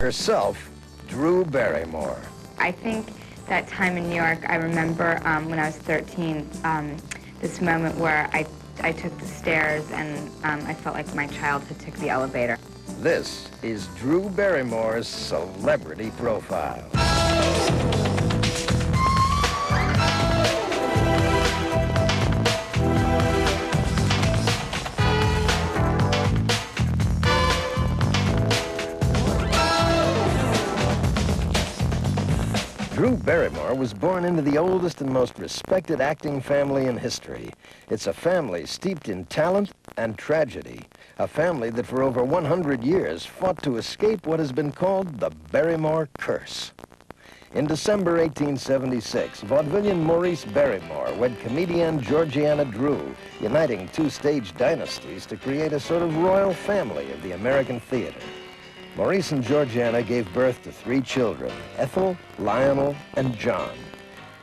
herself, Drew Barrymore. I think that time in New York, I remember when I was 13, this moment where I took the stairs and I felt like my childhood took the elevator. This is Drew Barrymore's celebrity profile. Drew Barrymore was born into the oldest and most respected acting family in history. It's a family steeped in talent and tragedy, a family that for over 100 years fought to escape what has been called the Barrymore curse. In December 1876, vaudevillian Maurice Barrymore wed comedienne Georgiana Drew, uniting two stage dynasties to create a sort of royal family of the American theater. Maurice and Georgiana gave birth to 3 children, Ethel, Lionel, and John.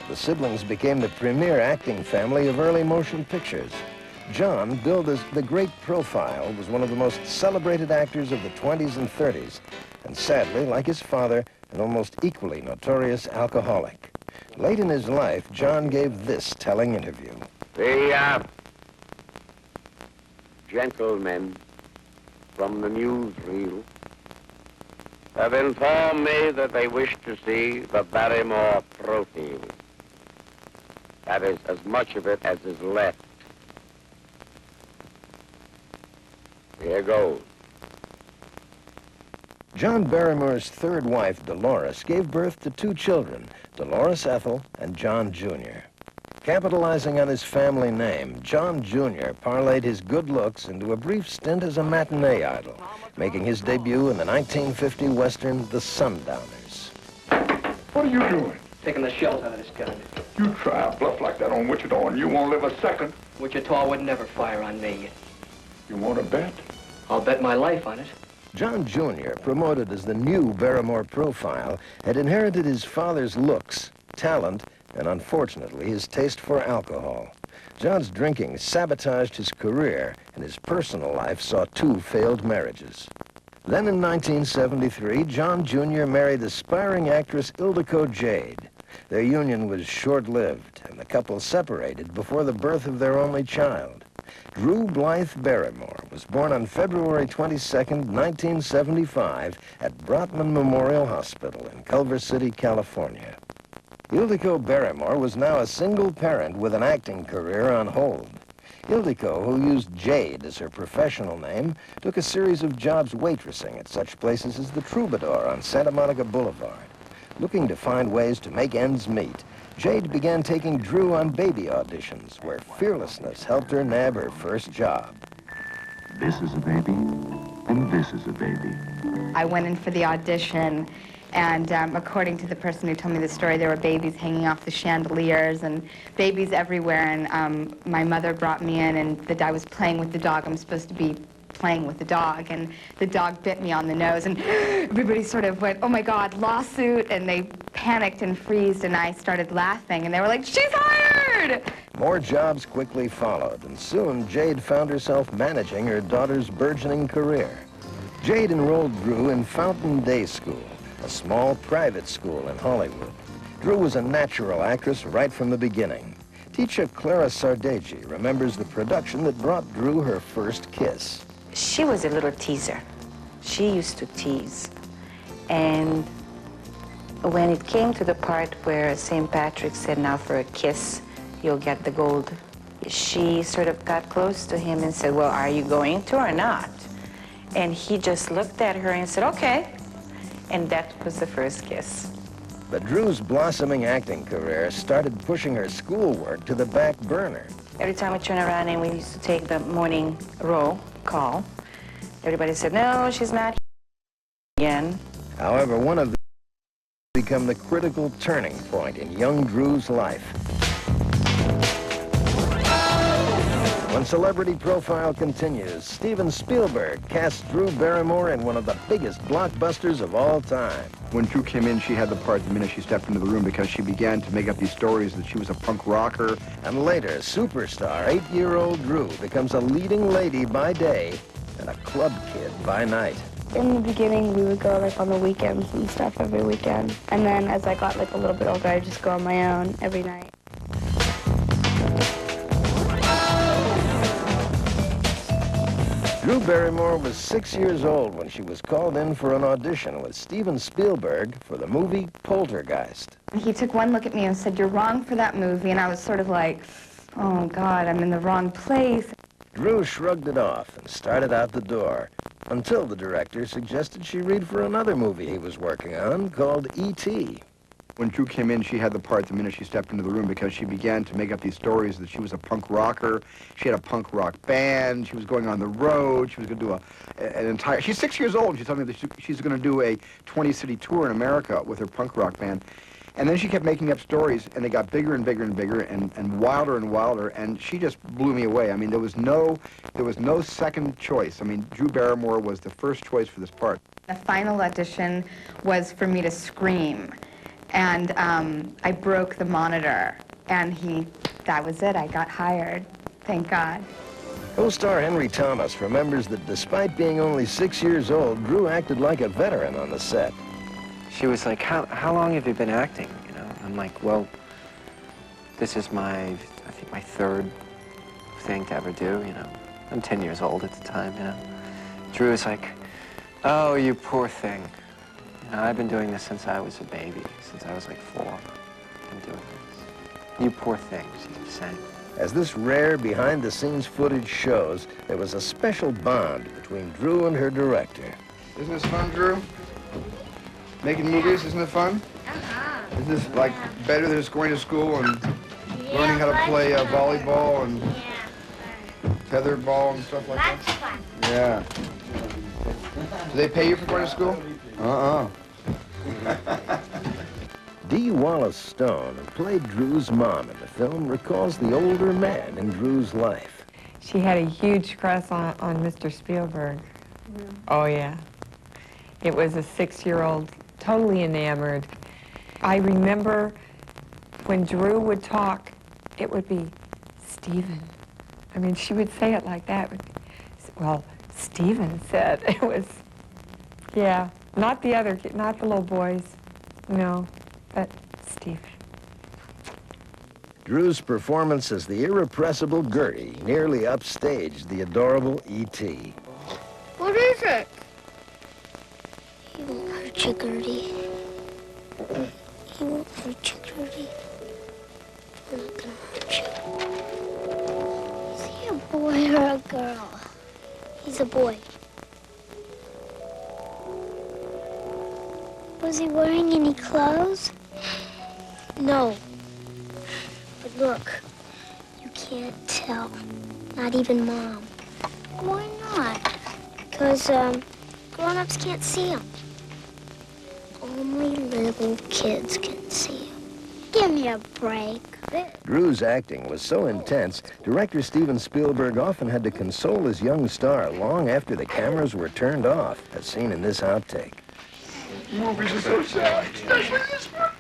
The siblings became the premier acting family of early motion pictures. John, billed as the great profile, was one of the most celebrated actors of the 20s and 30s, and sadly, like his father, an almost equally notorious alcoholic. Late in his life, John gave this telling interview. The gentlemen from the newsreel have informed me that they wish to see the Barrymore profile. That is as much of it as is left. Here goes. John Barrymore's third wife, Dolores, gave birth to 2 children, Dolores Ethel and John Jr. Capitalizing on his family name, John Jr. parlayed his good looks into a brief stint as a matinee idol, making his debut in the 1950 Western, The Sundowners. What are you doing? Taking the shells out of this gun. You try a bluff like that on Wichita and you won't live a second. Wichita would never fire on me. You want to bet? I'll bet my life on it. John Jr., promoted as the new Barrymore profile, had inherited his father's looks, talent, and unfortunately his taste for alcohol. John's drinking sabotaged his career, and his personal life saw 2 failed marriages. Then in 1973, John Jr. married aspiring actress Ildiko Jade. Their union was short-lived, and the couple separated before the birth of their only child. Drew Blythe Barrymore was born on February 22nd, 1975, at Brotman Memorial Hospital in Culver City, California. Ildiko Barrymore was now a single parent with an acting career on hold. Ildiko, who used Jade as her professional name, took a series of jobs waitressing at such places as the Troubadour on Santa Monica Boulevard. Looking to find ways to make ends meet, Jade began taking Drew on baby auditions, where fearlessness helped her nab her first job. This is a baby, and this is a baby. I went in for the audition, and according to the person who told me the story, there were babies hanging off the chandeliers and babies everywhere, and my mother brought me in, and I was playing with the dog. I'm supposed to be playing with the dog, and the dog bit me on the nose, and everybody sort of went, oh my God, lawsuit, and they panicked and freezed, and I started laughing, and they were like, she's hired! More jobs quickly followed, and soon Jade found herself managing her daughter's burgeoning career. Jade enrolled Drew in Fountain Day School, a small private school in Hollywood. Drew was a natural actress right from the beginning. Teacher Clara Sardeggi remembers the production that brought Drew her first kiss. She was a little teaser. She used to tease. And when it came to the part where St. Patrick said, now for a kiss, you'll get the gold, she sort of got close to him and said, well, are you going to or not? And he just looked at her and said, okay. And that was the first kiss. But Drew's blossoming acting career started pushing her schoolwork to the back burner. Every time we turn around and we used to take the morning roll call, everybody said, no, she's not again. However, one of them became the critical turning point in young Drew's life. When Celebrity Profile continues, Steven Spielberg casts Drew Barrymore in one of the biggest blockbusters of all time. When Drew came in, she had the part the minute she stepped into the room because she began to make up these stories that she was a punk rocker. And later, superstar 8-year-old Drew becomes a leading lady by day and a club kid by night. In the beginning, we would go like on the weekends and stuff every weekend. And then as I got like a little bit older, I'd just go on my own every night. Drew Barrymore was 6 years old when she was called in for an audition with Steven Spielberg for the movie Poltergeist. He took one look at me and said, "You're wrong for that movie," and I was sort of like, oh God, I'm in the wrong place. Drew shrugged it off and started out the door until the director suggested she read for another movie he was working on called E.T. When Drew came in, she had the part the minute she stepped into the room because she began to make up these stories that she was a punk rocker. She had a punk rock band. She was going on the road. She was going to do an entire... She's 6 years old, and she told me that she's going to do a 20-city tour in America with her punk rock band. And then she kept making up stories, and they got bigger and bigger and bigger and wilder, and she just blew me away. I mean, there was no second choice. I mean, Drew Barrymore was the first choice for this part. The final audition was for me to scream, and I broke the monitor, and that was it. I got hired, thank God. Co-star Henry Thomas remembers that despite being only 6 years old, Drew acted like a veteran on the set. She was like, how long have you been acting, you know? I'm like, well, this is I think my third thing to ever do, you know? I'm 10 years old at the time, you know? Drew was like, oh, you poor thing. You know, I've been doing this since I was a baby, since I was like 4. I'm doing this. You poor thing, she kept saying. As this rare behind-the-scenes footage shows, there was a special bond between Drew and her director. Isn't this fun, Drew? Making movies, isn't it fun? Is this like better than just going to school and learning how to play volleyball and tetherball and stuff like that? That's fun. Yeah. Do they pay you for going to school? Dee Wallace Stone, who played Drew's mom in the film, recalls the older man in Drew's life. She had a huge crush on Mr. Spielberg. Oh, yeah. It was a 6-year-old, totally enamored. I remember when Drew would talk, it would be, Steven. I mean, she would say it like that. Well, Steven said. It was, yeah, not the little boys, no, but Steven. Drew's performance as the irrepressible Gertie nearly upstaged the adorable E.T. What is it? He won't hurt you, Gertie. He won't hurt you, Gertie. I'm not gonna hurt you. Is he a boy or a girl? He's a boy. Was he wearing any clothes? No. But look, you can't tell. Not even Mom. Why not? Because, grown-ups can't see him. Only little kids can see him. Give me a break. Drew's acting was so intense, director Steven Spielberg often had to console his young star long after the cameras were turned off, as seen in this outtake. Movies are so sad, especially this one.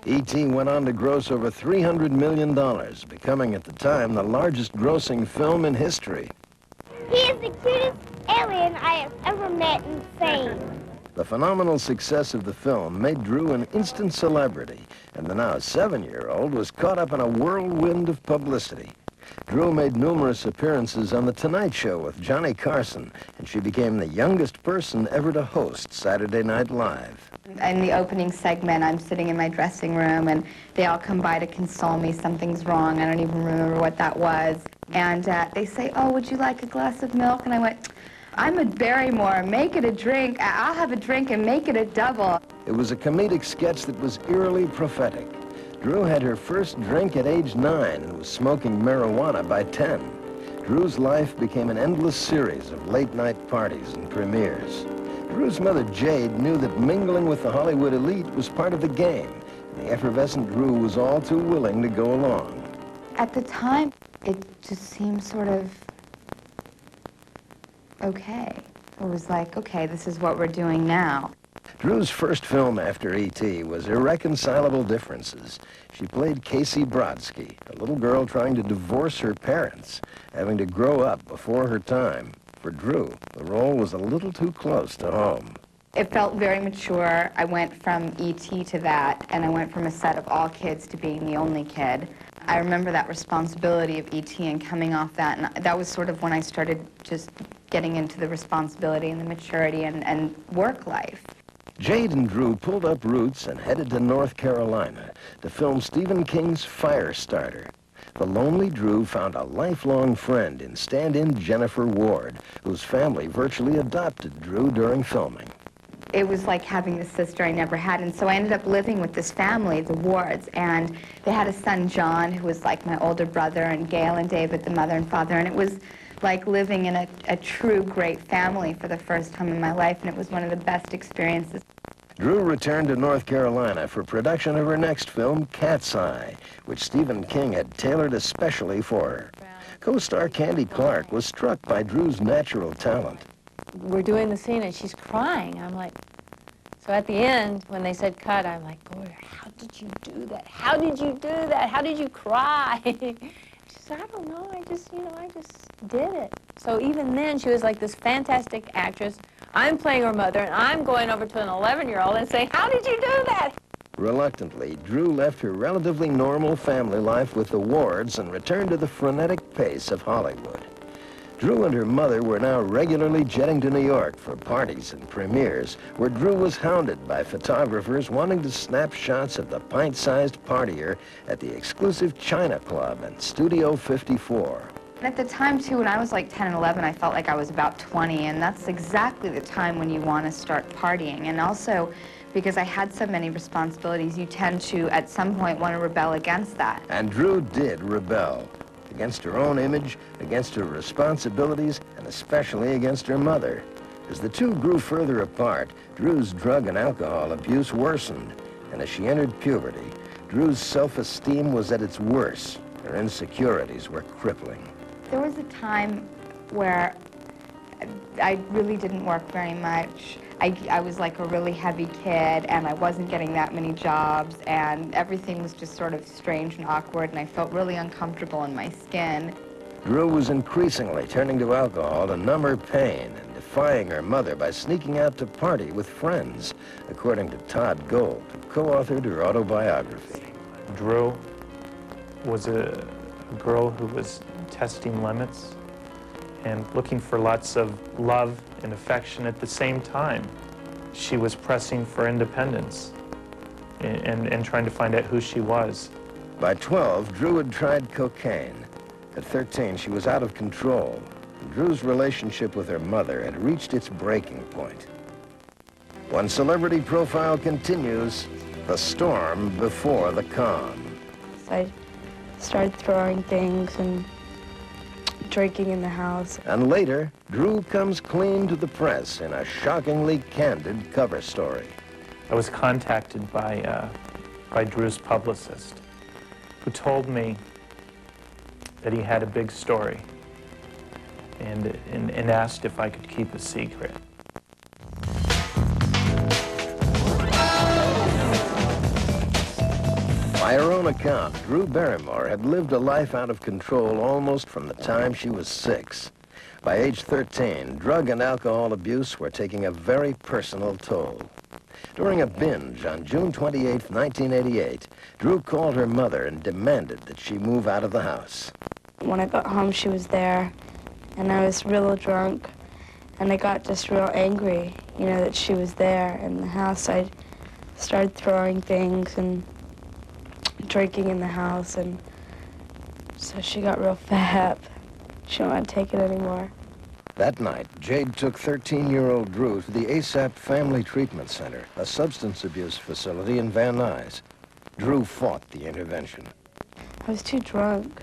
E.T. went on to gross over $300 million, becoming at the time the largest grossing film in history. He is the cutest alien I have ever met and seen. The phenomenal success of the film made Drew an instant celebrity, and the now 7-year-old was caught up in a whirlwind of publicity. Drew made numerous appearances on The Tonight Show with Johnny Carson, and she became the youngest person ever to host Saturday Night Live. In the opening segment, I'm sitting in my dressing room, and they all come by to console me. Something's wrong. I don't even remember what that was. And they say, oh, would you like a glass of milk? And I went, I'm at Barrymore. Make it a drink. I'll have a drink and make it a double. It was a comedic sketch that was eerily prophetic. Drew had her first drink at age 9 and was smoking marijuana by 10. Drew's life became an endless series of late-night parties and premieres. Drew's mother, Jade, knew that mingling with the Hollywood elite was part of the game, and the effervescent Drew was all too willing to go along. At the time, it just seemed sort of okay. It was like, okay, this is what we're doing now. Drew's first film after E.T. was Irreconcilable Differences. She played Casey Brodsky, a little girl trying to divorce her parents, having to grow up before her time. For Drew, the role was a little too close to home. It felt very mature. I went from E.T. to that, and I went from a set of all kids to being the only kid. I remember that responsibility of E.T. and coming off that, and that was sort of when I started just getting into the responsibility and the maturity and work life. Jade and Drew pulled up roots and headed to North Carolina to film Stephen King's Firestarter. The lonely Drew found a lifelong friend in stand-in Jennifer Ward, whose family virtually adopted Drew during filming. It was like having the sister I never had, and so I ended up living with this family, the Wards, and they had a son, John, who was like my older brother, and Gail and David, the mother and father, and it was like living in a true great family for the first time in my life, and it was one of the best experiences. Drew returned to North Carolina for production of her next film, Cat's Eye, which Stephen King had tailored especially for her. Co-star Candy Clark was struck by Drew's natural talent. We're doing the scene and she's crying. I'm like, so at the end, when they said cut, I'm like, Gloria, how did you do that? How did you do that? How did you cry? She said, I don't know, I just did it. So even then, she was like this fantastic actress. I'm playing her mother, and I'm going over to an 11-year-old and saying, how did you do that? Reluctantly, Drew left her relatively normal family life with the Wards and returned to the frenetic pace of Hollywood. Drew and her mother were now regularly jetting to New York for parties and premieres, where Drew was hounded by photographers wanting to snap shots of the pint-sized partier at the exclusive China Club and Studio 54. At the time, too, when I was like 10 and 11, I felt like I was about 20, and that's exactly the time when you want to start partying. And also, because I had so many responsibilities, you tend to, at some point, want to rebel against that. And Drew did rebel. Against her own image, against her responsibilities, and especially against her mother. As the two grew further apart, Drew's drug and alcohol abuse worsened, and as she entered puberty, Drew's self-esteem was at its worst. Her insecurities were crippling. There was a time where I really didn't work very much. I was like a really heavy kid, and I wasn't getting that many jobs, and everything was just sort of strange and awkward, and I felt really uncomfortable in my skin. Drew was increasingly turning to alcohol to numb her pain and defying her mother by sneaking out to party with friends, according to Todd Gold, who co-authored her autobiography. Drew was a girl who was testing limits and looking for lots of love and affection at the same time. She was pressing for independence and trying to find out who she was. By 12, Drew had tried cocaine. At 13, she was out of control. Drew's relationship with her mother had reached its breaking point. One celebrity profile continues, the storm before the calm. I started throwing things and drinking in the house. And later, Drew comes clean to the press in a shockingly candid cover story. I was contacted by Drew's publicist, who told me that he had a big story and asked if I could keep a secret. By her own account, Drew Barrymore had lived a life out of control almost from the time she was 6. By age 13, drug and alcohol abuse were taking a very personal toll. During a binge on June 28, 1988, Drew called her mother and demanded that she move out of the house. When I got home, she was there, and I was real drunk, and I got just real angry, you know, that she was there in the house. I started throwing things and drinking in the house, and so she got real fed up. She didn't want to take it anymore. That night, Jade took 13-year-old Drew to the ASAP Family Treatment Center, a substance abuse facility in Van Nuys. Drew fought the intervention. I was too drunk.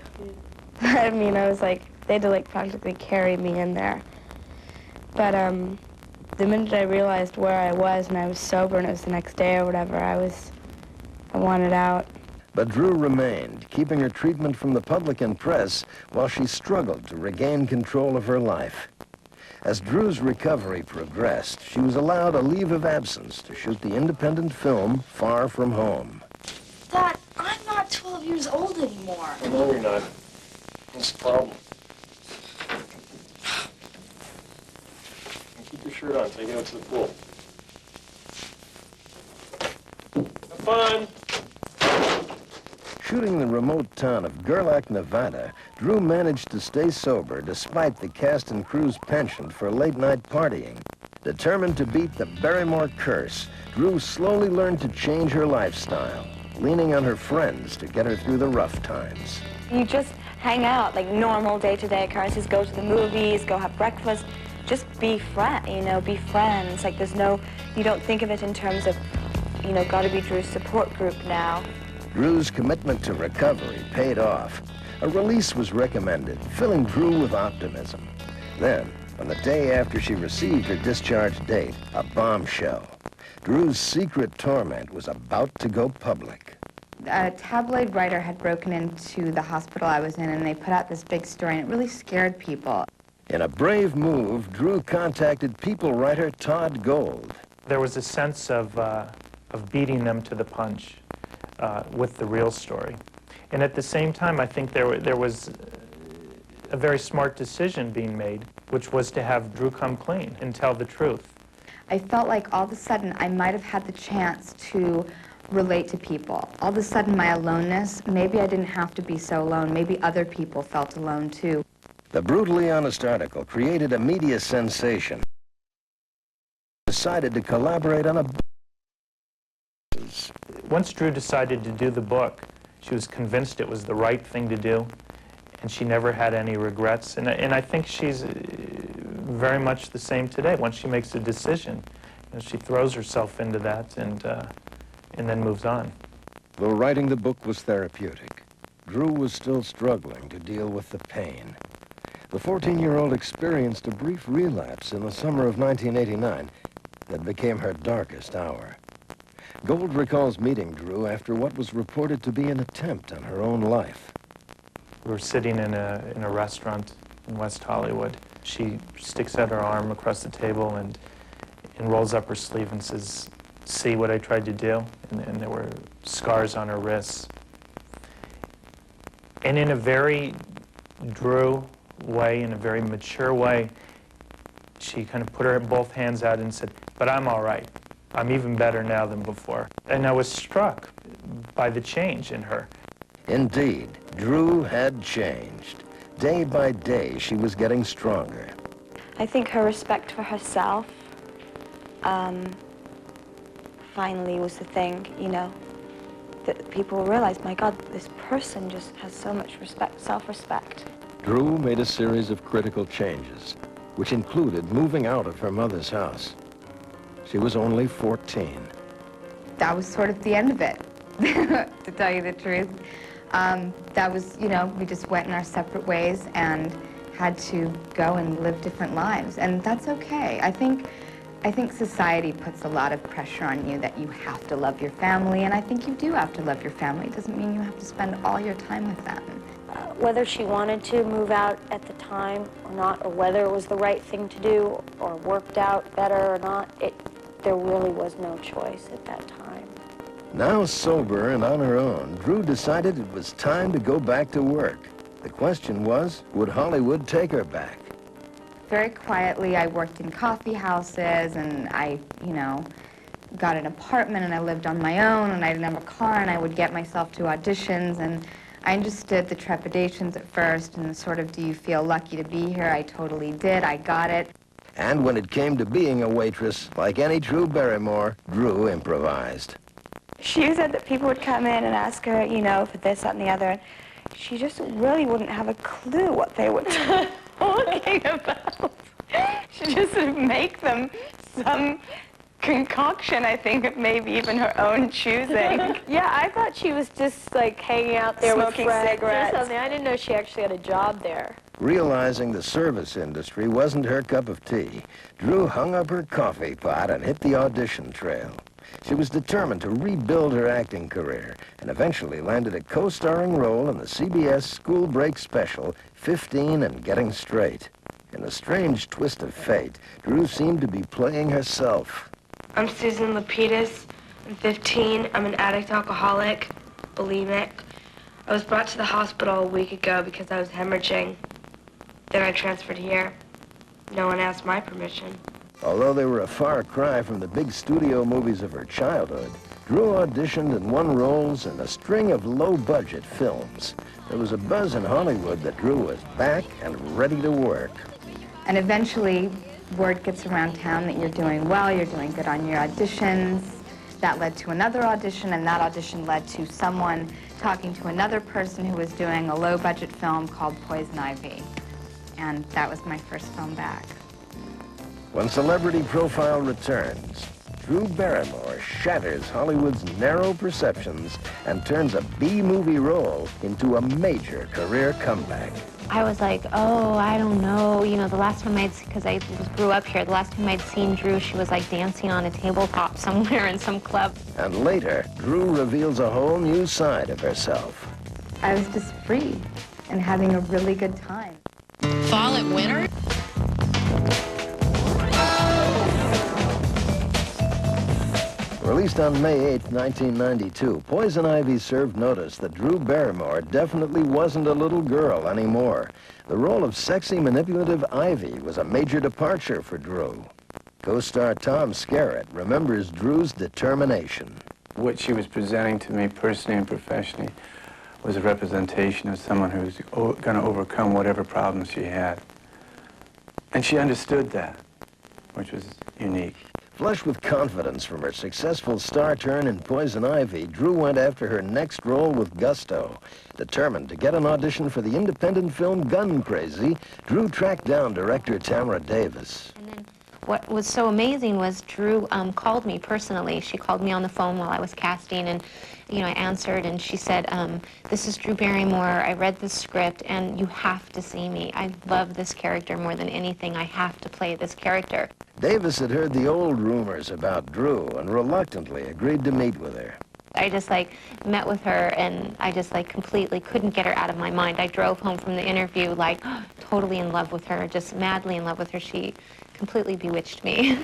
I mean, I was like, they had to like practically carry me in there. But the minute I realized where I was and I was sober and it was the next day or whatever, I wanted out. But Drew remained, keeping her treatment from the public and press while she struggled to regain control of her life. As Drew's recovery progressed, she was allowed a leave of absence to shoot the independent film Far From Home. Dad, I'm not 12 years old anymore. I know you're not. What's the problem? Keep your shirt on. Take it out to the pool. Have fun. Shooting the remote town of Gerlach, Nevada, Drew managed to stay sober despite the cast and crew's penchant for late-night partying. Determined to beat the Barrymore curse, Drew slowly learned to change her lifestyle, leaning on her friends to get her through the rough times. You just hang out like normal day-to-day occurrences, go to the movies, go have breakfast, just be be friends. Like there's no, you don't think of it in terms of, gotta be Drew's support group now. Drew's commitment to recovery paid off. A release was recommended, filling Drew with optimism. Then, on the day after she received her discharge date, a bombshell. Drew's secret torment was about to go public. A tabloid writer had broken into the hospital I was in, and they put out this big story, and it really scared people. In a brave move, Drew contacted People writer Todd Gold. There was a sense of beating them to the punch with the real story. And at the same time, I think there was a very smart decision being made, which was to have Drew come clean and tell the truth. I felt like all of a sudden I might have had the chance to relate to people. All of a sudden my aloneness, maybe I didn't have to be so alone. Maybe other people felt alone too. The brutally honest article created a media sensation. Decided to collaborate on a book. Once Drew decided to do the book, she was convinced it was the right thing to do, and she never had any regrets. And I think she's very much the same today. Once she makes a decision, she throws herself into that and then moves on. Though writing the book was therapeutic, Drew was still struggling to deal with the pain. The 14-year-old experienced a brief relapse in the summer of 1989 that became her darkest hour. Gold recalls meeting Drew after what was reported to be an attempt on her own life. We were sitting in a restaurant in West Hollywood. She sticks out her arm across the table and rolls up her sleeve and says, "See what I tried to do?" And there were scars on her wrists. And in a very Drew way, in a very mature way, she kind of put her both hands out and said, "But I'm all right. I'm even better now than before." And I was struck by the change in her. Indeed, Drew had changed. Day by day, she was getting stronger. I think her respect for herself finally was the thing, that people realized, my God, this person just has so much respect, self-respect. Drew made a series of critical changes, which included moving out of her mother's house. She was only 14. That was sort of the end of it, to tell you the truth. That was, we just went in our separate ways and had to go and live different lives, and that's okay. I think society puts a lot of pressure on you that you have to love your family, and I think you do have to love your family. It doesn't mean you have to spend all your time with them. Whether she wanted to move out at the time or not, or whether it was the right thing to do or worked out better or not, there really was no choice at that time. Now sober and on her own, Drew decided it was time to go back to work. The question was, would Hollywood take her back? Very quietly, I worked in coffee houses, and I, got an apartment, and I lived on my own, and I didn't have a car, and I would get myself to auditions, and I understood the trepidations at first, and the sort of, do you feel lucky to be here? I totally did. I got it. And when it came to being a waitress, like any true Barrymore, Drew improvised. She said that people would come in and ask her, for this, that, and the other, and she just really wouldn't have a clue what they were talking about. She just would make them some concoction, I think, maybe even her own choosing. Yeah, I thought she was just like hanging out there Smoking with friends cigarettes. or something. I didn't know she actually had a job there. Realizing the service industry wasn't her cup of tea, Drew hung up her coffee pot and hit the audition trail. She was determined to rebuild her acting career and eventually landed a co-starring role in the CBS school break special, 15 and Getting Straight. In a strange twist of fate, Drew seemed to be playing herself. I'm Susan Lapidus. I'm 15. I'm an addict alcoholic, bulimic. I was brought to the hospital a week ago because I was hemorrhaging. Then I transferred here. No one asked my permission. Although they were a far cry from the big studio movies of her childhood, Drew auditioned and won roles in a string of low-budget films. There was a buzz in Hollywood that Drew was back and ready to work. And eventually, word gets around town that you're doing well, you're doing good on your auditions. That led to another audition, and that audition led to someone talking to another person who was doing a low-budget film called Poison Ivy. And that was my first film back. When Celebrity Profile returns, Drew Barrymore shatters Hollywood's narrow perceptions and turns a B-movie role into a major career comeback. I was like, oh, I don't know. You know, the last time because I grew up here, the last time I'd seen Drew, she was like dancing on a tabletop somewhere in some club. And later, Drew reveals a whole new side of herself. I was just free and having a really good time. Fall and winter? Released on May 8, 1992, Poison Ivy served notice that Drew Barrymore definitely wasn't a little girl anymore. The role of sexy, manipulative Ivy was a major departure for Drew. Co-star Tom Skerritt remembers Drew's determination. What she was presenting to me personally and professionally was a representation of someone who's going to overcome whatever problems she had. And she understood that, which was unique. Flushed with confidence from her successful star turn in Poison Ivy, Drew went after her next role with gusto. Determined to get an audition for the independent film Gun Crazy, Drew tracked down director Tamara Davis. And then what was so amazing was Drew called me personally. She called me on the phone while I was casting, and I answered, and she said, this is Drew Barrymore. I read the script, and you have to see me. I love this character more than anything. I have to play this character. Davis had heard the old rumors about Drew and reluctantly agreed to meet with her. I just met with her, and I just completely couldn't get her out of my mind. I drove home from the interview totally in love with her, just madly in love with her. She completely bewitched me.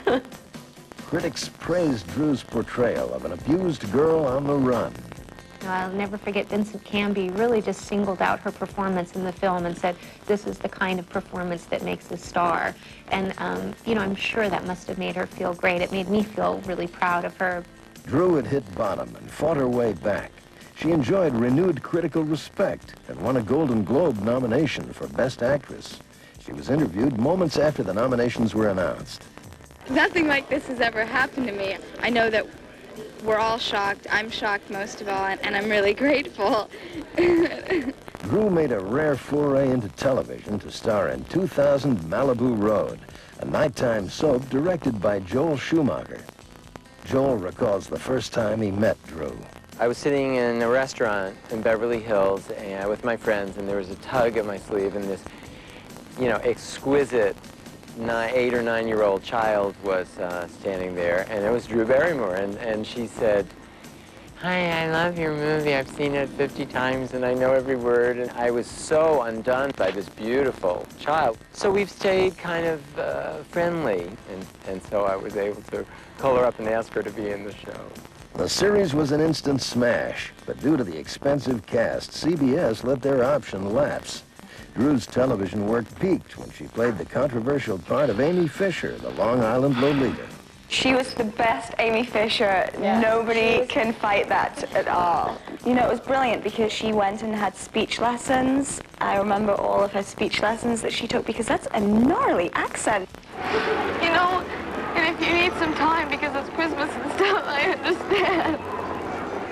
Critics praised Drew's portrayal of an abused girl on the run. I'll never forget Vincent Canby really just singled out her performance in the film and said, this is the kind of performance that makes a star. And, I'm sure that must have made her feel great. It made me feel really proud of her. Drew had hit bottom and fought her way back. She enjoyed renewed critical respect and won a Golden Globe nomination for Best Actress. She was interviewed moments after the nominations were announced. Nothing like this has ever happened to me. I know that we're all shocked. I'm shocked most of all, and I'm really grateful. Drew made a rare foray into television to star in 2000 Malibu Road, a nighttime soap directed by Joel Schumacher. Joel recalls the first time he met Drew. I was sitting in a restaurant in Beverly Hills with my friends, and there was a tug at my sleeve, and this, exquisite 8 or 9-year-old child was standing there, and it was Drew Barrymore, and she said, "Hi, I love your movie. I've seen it 50 times, and I know every word." And I was so undone by this beautiful child. So we've stayed kind of friendly, and so I was able to call her up and ask her to be in the show. The series was an instant smash, but due to the expensive cast, CBS let their option lapse. Drew's television work peaked when she played the controversial part of Amy Fisher, the Long Island Lolita. She was the best Amy Fisher. Yeah. Nobody can fight that at all. It was brilliant because she went and had speech lessons. I remember all of her speech lessons that she took because that's a gnarly accent. And if you need some time because it's Christmas and stuff, I understand.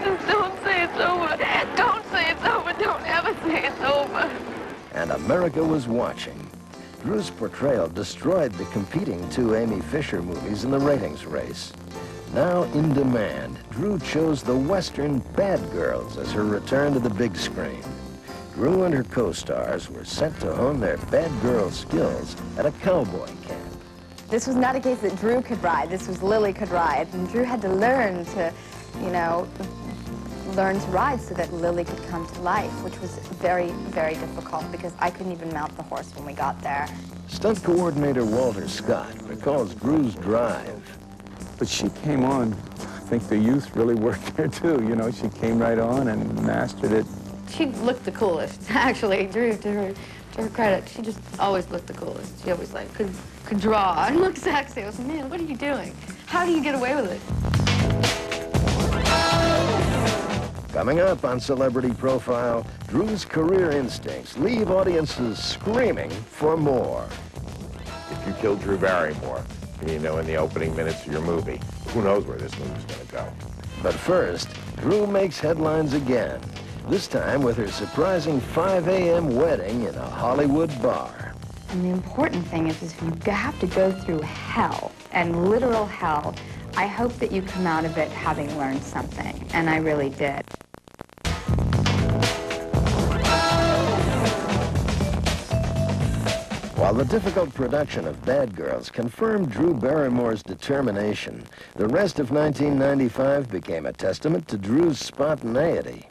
Just don't say it's over. Don't say it's over. Don't ever say it's over. And America was watching. Drew's portrayal destroyed the competing 2 Amy Fisher movies in the ratings race. Now in demand, Drew chose the Western Bad Girls as her return to the big screen. Drew and her co-stars were sent to hone their bad girl skills at a cowboy camp. This was not a case that Drew could ride. This was Lily could ride. And Drew had to learn to, learn to ride so that Lily could come to life, which was very, very difficult because I couldn't even mount the horse when we got there. Stunt coordinator Walter Scott recalls Drew's drive. But she came on. I think the youth really worked there too. You know, she came right on and mastered it. She looked the coolest, actually. Drew, to her credit, she just always looked the coolest. She always like could draw and look sexy. I was like, man, what are you doing? How do you get away with it? Coming up on Celebrity Profile, Drew's career instincts leave audiences screaming for more. If you killed Drew Barrymore, you know, in the opening minutes of your movie, who knows where this movie's going to go. But first, Drew makes headlines again, this time with her surprising 5 a.m. wedding in a Hollywood bar. And the important thing is if you have to go through hell, and literal hell, I hope that you come out of it having learned something, and I really did. While the difficult production of Bad Girls confirmed Drew Barrymore's determination, the rest of 1995 became a testament to Drew's spontaneity.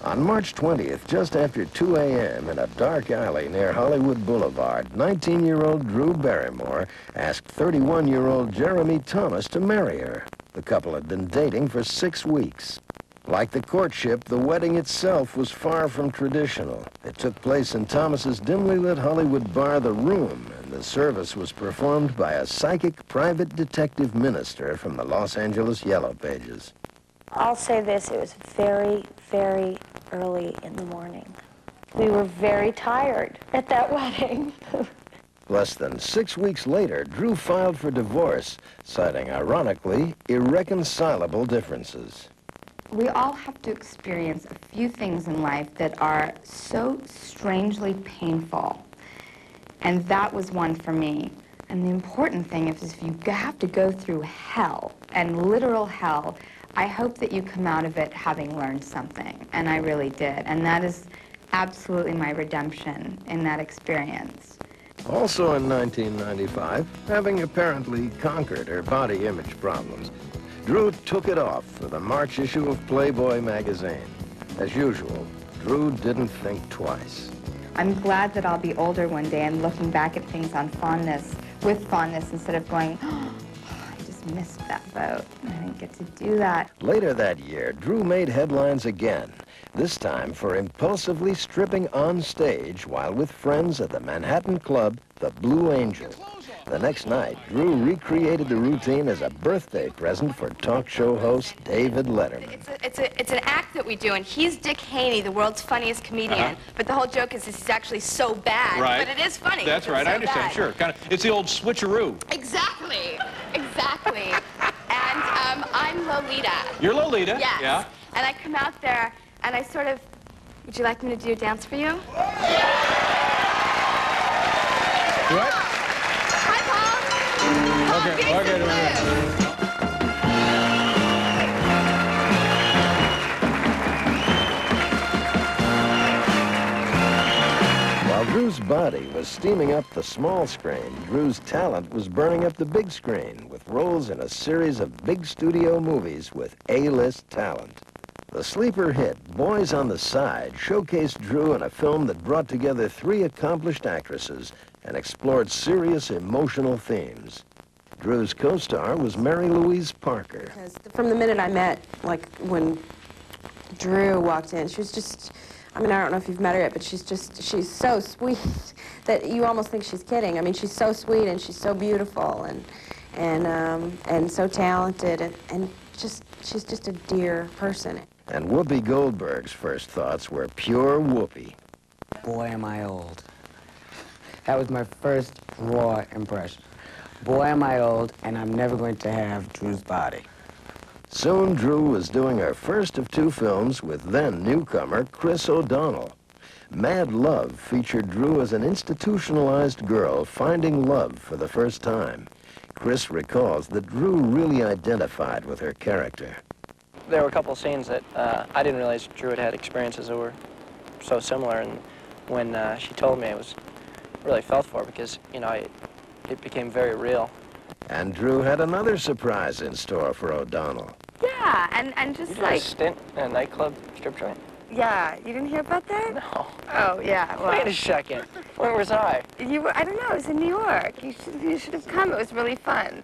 On March 20th, just after 2 a.m. in a dark alley near Hollywood Boulevard, 19-year-old Drew Barrymore asked 31-year-old Jeremy Thomas to marry her. The couple had been dating for 6 weeks. Like the courtship, the wedding itself was far from traditional. It took place in Thomas's dimly lit Hollywood bar, The Room, and the service was performed by a psychic private detective minister from the Los Angeles Yellow Pages. I'll say this, it was very, very early in the morning. We were very tired at that wedding. Less than 6 weeks later, Drew filed for divorce, citing, ironically, irreconcilable differences. We all have to experience a few things in life that are so strangely painful. And that was one for me. And the important thing is if you have to go through hell, and literal hell, I hope that you come out of it having learned something. And I really did. And that is absolutely my redemption in that experience. Also in 1995, having apparently conquered her body image problems, Drew took it off for the March issue of Playboy magazine. As usual, Drew didn't think twice. I'm glad that I'll be older one day and looking back at things with fondness instead of going, oh, I just missed that boat. I didn't get to do that. Later that year, Drew made headlines again, this time for impulsively stripping on stage while with friends at the Manhattan club, the Blue Angel. The next night, Drew recreated the routine as a birthday present for talk show host David Letterman. It's an act that we do, and he's Dick Haney, the world's funniest comedian. But the whole joke is he's actually so bad. Right. But it is funny. That's right. I understand. Bad. Sure. Kind of. It's the old switcheroo. Exactly. Exactly. And I'm Lolita. You're Lolita. Yes. Yeah. And I come out there, and I sort of, would you like me to do a dance for you? What? Okay. While Drew's body was steaming up the small screen, Drew's talent was burning up the big screen with roles in a series of big studio movies with A-list talent. The sleeper hit, Boys on the Side, showcased Drew in a film that brought together 3 accomplished actresses and explored serious emotional themes. Drew's co-star was Mary Louise Parker. From the minute I met, like when Drew walked in, she was just, I mean, I don't know if you've met her yet, but she's so sweet that you almost think she's kidding. I mean, she's so sweet and she's so beautiful and so talented and she's just a dear person. And Whoopi Goldberg's first thoughts were pure Whoopi. Boy, am I old. That was my first raw impression. Boy, am I old, and I'm never going to have Drew's body. Soon, Drew was doing her first of 2 films with then-newcomer Chris O'Donnell. Mad Love featured Drew as an institutionalized girl finding love for the first time. Chris recalls that Drew really identified with her character. There were a couple of scenes that I didn't realize Drew had experiences that were so similar, and when she told me, it was really felt for her because, you know, it became very real. And Drew had another surprise in store for O'Donnell. Yeah, and just You did a like, stint in a nightclub strip joint? yeah, you didn't hear about that? No. Oh, yeah, well. Wait a second. Where was I? You were, I don't know, it was in New York. You should have come, it was really fun.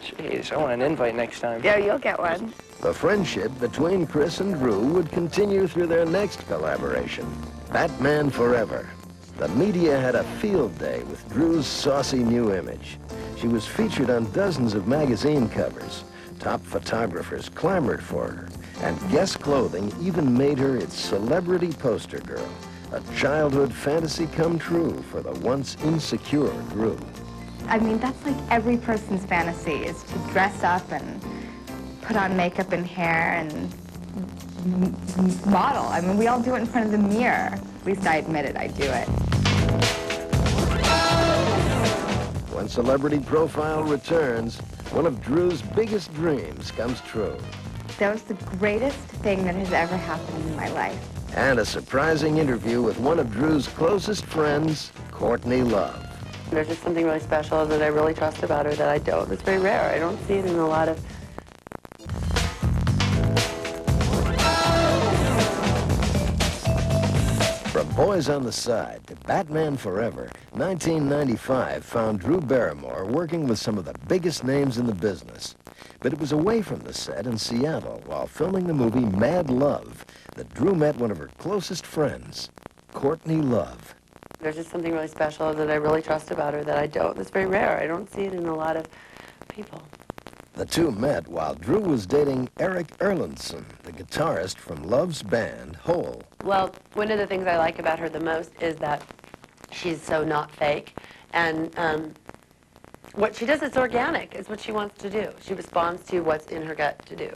Jeez, I want an invite next time. Yeah, you'll get one. The friendship between Chris and Drew would continue through their next collaboration, Batman Forever. The media had a field day with Drew's saucy new image. She was featured on dozens of magazine covers. Top photographers clamored for her, and Guess Clothing even made her its celebrity poster girl, a childhood fantasy come true for the once insecure Drew. I mean, that's like every person's fantasy, is to dress up and put on makeup and hair and model. I mean, we all do it in front of the mirror. At least I admit it, I do it. When Celebrity Profile returns, one of Drew's biggest dreams comes true. That was the greatest thing that has ever happened in my life. And a surprising interview with one of Drew's closest friends, Courtney Love. There's just something really special that I really trust about her that I don't. It's very rare. I don't see it in a lot of... From Boys on the Side to Batman Forever, 1995 found Drew Barrymore working with some of the biggest names in the business. But it was away from the set in Seattle while filming the movie Mad Love that Drew met one of her closest friends, Courtney Love. There's just something really special that I really trust about her that I don't. It's very rare. I don't see it in a lot of people. The two met while Drew was dating Eric Erlandson, the guitarist from Love's band, Hole. Well, one of the things I like about her the most is that she's so not fake. And what she does is organic. It's what she wants to do. She responds to what's in her gut to do.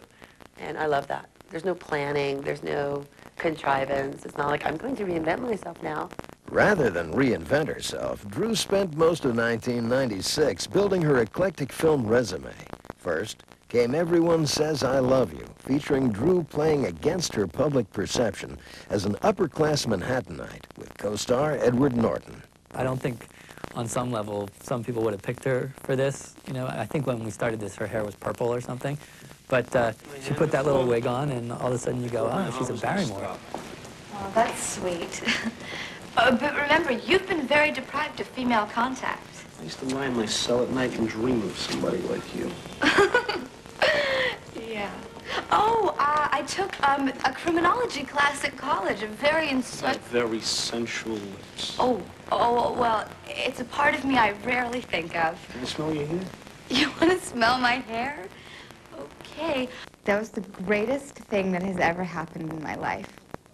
And I love that. There's no planning. There's no contrivance. It's not like, I'm going to reinvent myself now. Rather than reinvent herself, Drew spent most of 1996 building her eclectic film resume. First came Everyone Says I Love You, featuring Drew playing against her public perception as an upper-class Manhattanite with co-star Edward Norton. I don't think on some level some people would have picked her for this. You know, I think when we started this, her hair was purple or something. But she put that little wig on, and all of a sudden you go, oh, she's a Barrymore. Oh, that's sweet. But remember, you've been very deprived of female contact. I used to lie in my cell at night and dream of somebody like you. Yeah. Oh, I took a criminology class at college, a very Very sensual lips. Oh, well, it's a part of me I rarely think of. Can I smell your hair? You want to smell my hair? Okay. That was the greatest thing that has ever happened in my life,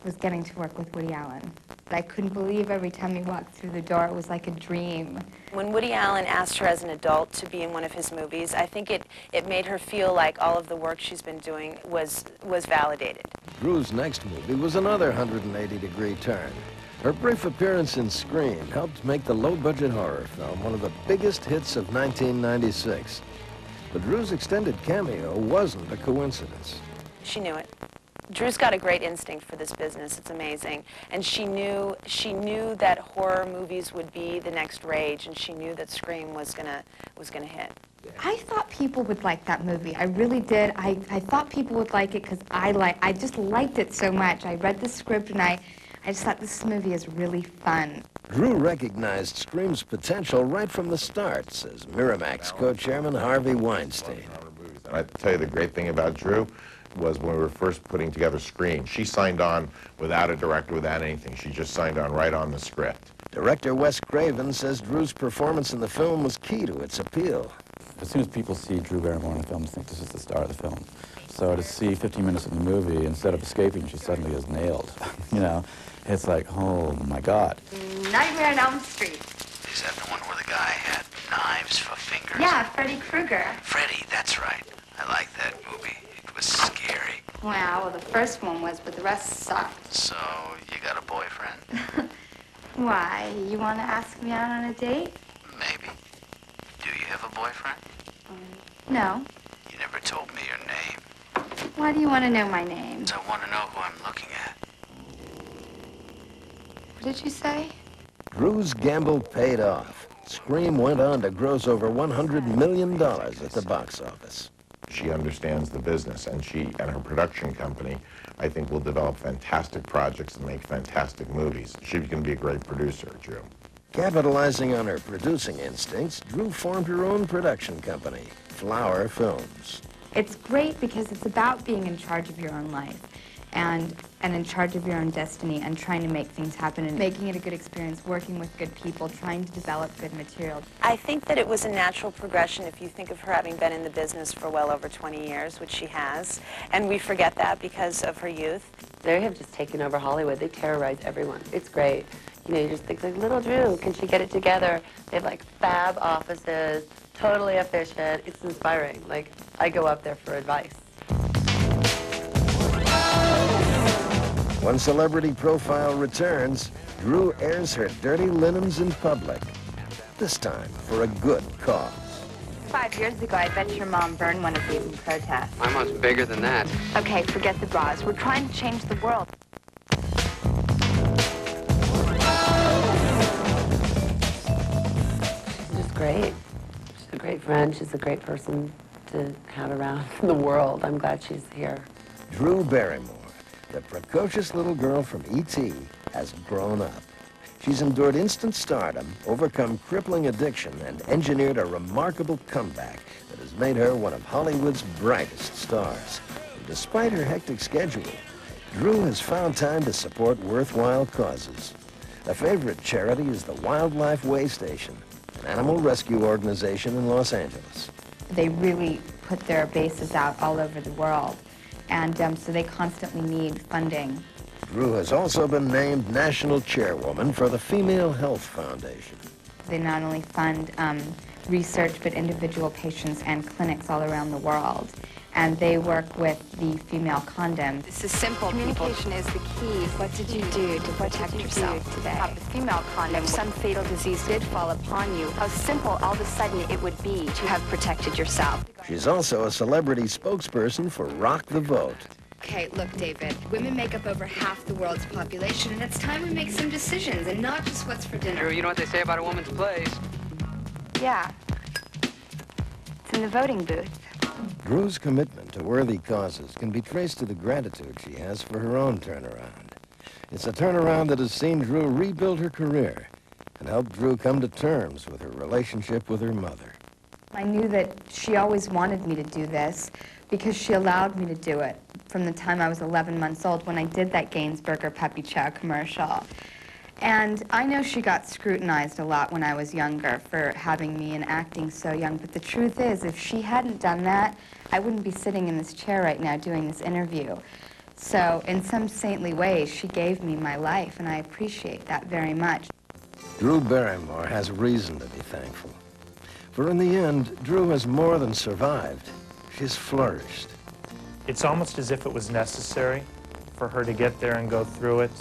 was getting to work with Woody Allen. I couldn't believe every time he walked through the door, it was like a dream. When Woody Allen asked her as an adult to be in one of his movies, I think it made her feel like all of the work she's been doing was validated. Drew's next movie was another 180-degree turn. Her brief appearance in Scream helped make the low-budget horror film one of the biggest hits of 1996. But Drew's extended cameo wasn't a coincidence. She knew it. Drew's got a great instinct for this business. It's amazing. And she knew that horror movies would be the next rage, and she knew that Scream was gonna hit. I thought people would like that movie. I really did. I thought people would like it because I just liked it so much. I read the script and I just thought this movie is really fun. Drew recognized Scream's potential right from the start, says Miramax co-chairman Harvey Weinstein. And I tell you, the great thing about Drew was when we were first putting together Scream, she signed on without a director, without anything. She just signed on right on the script. Director Wes Craven says Drew's performance in the film was key to its appeal. As soon as people see Drew Barrymore in the film, they think this is the star of the film. So to see 15 minutes in the movie, instead of escaping, she suddenly is nailed. You know, it's like, oh my God. Nightmare on Elm Street. Is that the one where the guy had knives for fingers? Yeah, Freddy Krueger. Freddy, that's right. I like that movie. It was scary. Wow, well, the first one was, but the rest sucked. So, you got a boyfriend? Why? You want to ask me out on a date? Maybe. Do you have a boyfriend? No. You never told me your name. Why do you want to know my name? I want to know who I'm looking at. What did you say? Drew's gamble paid off. Scream went on to gross over $100 million at the box office. She understands the business, and she and her production company, I think, will develop fantastic projects and make fantastic movies. She's going to be a great producer, Drew. Capitalizing on her producing instincts, Drew formed her own production company, Flower Films. It's great because it's about being in charge of your own life and in charge of your own destiny and trying to make things happen and making it a good experience, working with good people, trying to develop good material. I think that it was a natural progression if you think of her having been in the business for well over 20 years, which she has, and we forget that because of her youth. They have just taken over Hollywood. They terrorize everyone. It's great. You know, you just think, like, little Drew, can she get it together? They have, like, fab offices, totally efficient. It's inspiring. Like, I go up there for advice. When Celebrity Profile returns, Drew airs her dirty linens in public, this time for a good cause. 5 years ago, I bet your mom burned one of these in protest. My mom's bigger than that. Okay, forget the bras. We're trying to change the world. She's just great. She's a great friend. She's a great person to have around the world. I'm glad she's here. Drew Barrymore, the precocious little girl from E.T., has grown up. She's endured instant stardom, overcome crippling addiction, and engineered a remarkable comeback that has made her one of Hollywood's brightest stars. And despite her hectic schedule, Drew has found time to support worthwhile causes. A favorite charity is the Wildlife Way Station, an animal rescue organization in Los Angeles. They really put their bases out all over the world, and so they constantly need funding. Drew has also been named National Chairwoman for the Female Health Foundation. They not only fund research, but individual patients and clinics all around the world. And they work with the female condom. This is simple. Communication is the key. What did you do to protect yourself today? Have the female condom. If some fatal disease did fall upon you, how simple all of a sudden it would be to have protected yourself. She's also a celebrity spokesperson for Rock the Vote. Okay, look, David, women make up over half the world's population, and it's time we make some decisions, and not just what's for dinner. Drew, you know what they say about a woman's place? Yeah. It's in the voting booth. Drew's commitment to worthy causes can be traced to the gratitude she has for her own turnaround. It's a turnaround that has seen Drew rebuild her career and helped Drew come to terms with her relationship with her mother. I knew that she always wanted me to do this because she allowed me to do it from the time I was 11 months old when I did that Gainsburger Puppy Chow commercial. And I know she got scrutinized a lot when I was younger for having me and acting so young, but the truth is, if she hadn't done that, I wouldn't be sitting in this chair right now doing this interview. So in some saintly way, she gave me my life, and I appreciate that very much. Drew Barrymore has reason to be thankful. For in the end, Drew has more than survived. She's flourished. It's almost as if it was necessary for her to get there and go through it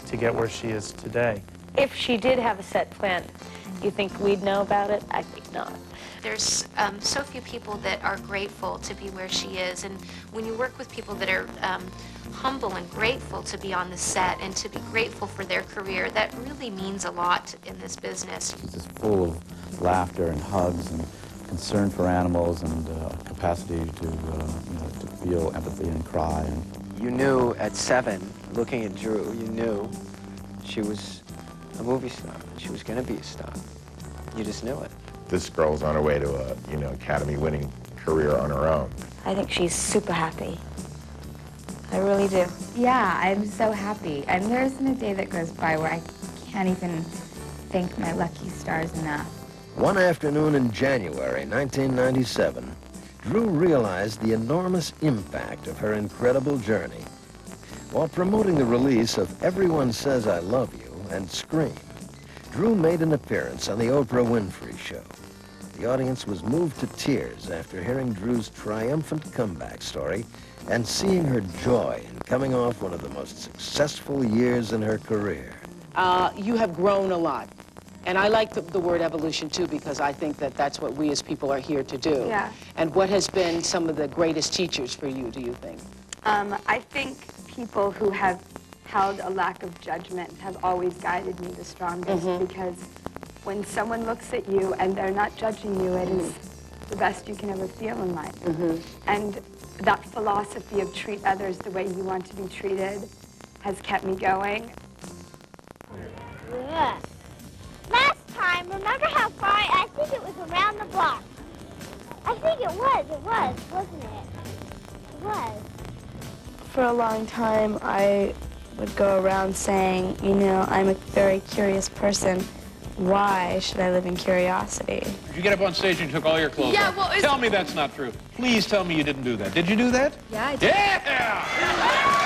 to get where she is today. If she did have a set plan, you think we'd know about it? I think not. There's so few people that are grateful to be where she is, and when you work with people that are humble and grateful to be on the set and to be grateful for their career, that really means a lot in this business. She's just full of laughter and hugs and concern for animals and capacity to, to feel empathy and cry. You knew at 7, looking at Drew, you knew she was a movie star. She was going to be a star. You just knew it. This girl's on her way to a, Academy-winning career on her own. I think she's super happy. I really do. Yeah, I'm so happy. And there isn't a day that goes by where I can't even thank my lucky stars enough. One afternoon in January 1997, Drew realized the enormous impact of her incredible journey. While promoting the release of Everyone Says I Love You and Scream, Drew made an appearance on the Oprah Winfrey Show. The audience was moved to tears after hearing Drew's triumphant comeback story and seeing her joy in coming off one of the most successful years in her career. You have grown a lot. And I like the word evolution, too, because I think that that's what we as people are here to do. Yeah. And what has been some of the greatest teachers for you, do you think? I think people who have held a lack of judgment have always guided me the strongest, because when someone looks at you and they're not judging you, it is the best you can ever feel in life. And that philosophy of treat others the way you want to be treated has kept me going. Ugh. Last time, remember how far, I think it was around the block. I think it was, wasn't it? It was. For a long time, I would go around saying, you know, I'm a very curious person. Why should I live in curiosity? You get up on stage and you took all your clothes Yeah, off. well, Tell me that's not true. Please tell me you didn't do that. Did you do that? Yeah, I did. Yeah!